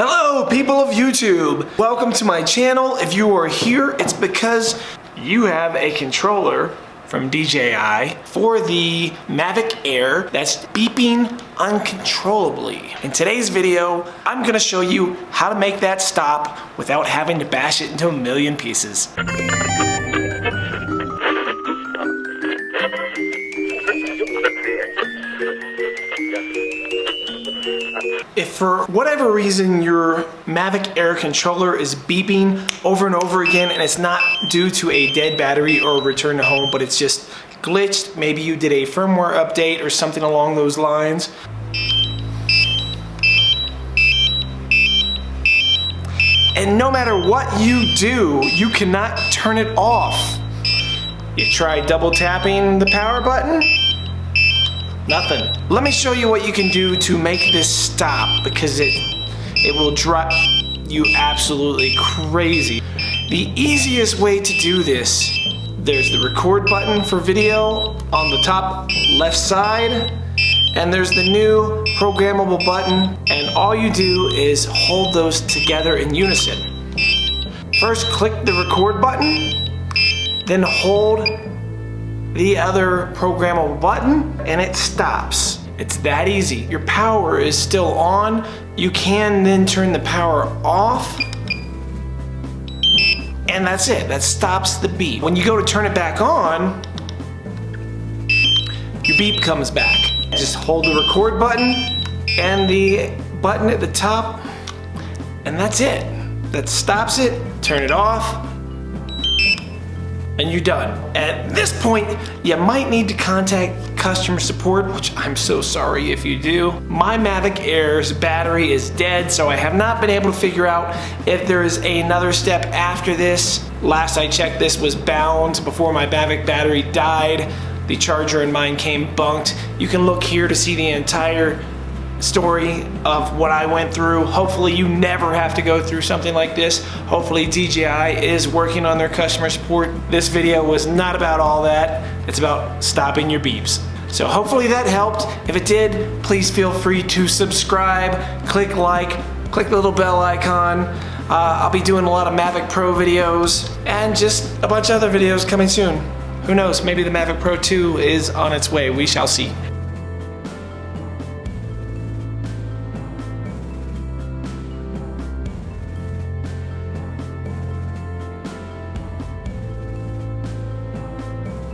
Hello people of YouTube! Welcome to my channel. If you are here, it's because you have a controller from DJI for the Mavic Air that's beeping uncontrollably. In today's video, I'm gonna show you how to make that stop without having to bash it into a million pieces. If for whatever reason your Mavic Air controller is beeping over and over again and it's not due to a dead battery or return to home, but it's just glitched, maybe you did a firmware update or something along those lines, and no matter what you do, you cannot turn it off. You try double tapping the power button? Nothing. Let me show you what you can do to make this stop, because it will drive you absolutely crazy. The easiest way to do this, there's the record button for video on the top left side, and there's the new programmable button, and all you do is hold those together in unison. First click the record button, then hold the other programmable button, and it stops. It's that easy. Your power is still on. You can then turn the power off, and that's it. That stops the beep. When you go to turn it back on, your beep comes back. Just hold the record button and the button at the top, and that's it. That stops it. Turn it off, and you're done. At this point, you might need to contact customer support, which I'm so sorry if you do. My Mavic Air's battery is dead, so I have not been able to figure out if there is another step after this. Last I checked, this was bound before my Mavic battery died. The charger in mine came bunked. You can look here to see the entire story of what I went through. Hopefully you never have to go through something like this. Hopefully DJI is working on their customer support. This video was not about all that. It's about stopping your beeps. So hopefully that helped. If it did, please feel free to subscribe, click like, click the little bell icon. I'll be doing a lot of Mavic Pro videos and just a bunch of other videos coming soon. Who knows, maybe the Mavic Pro 2 is on its way. We shall see.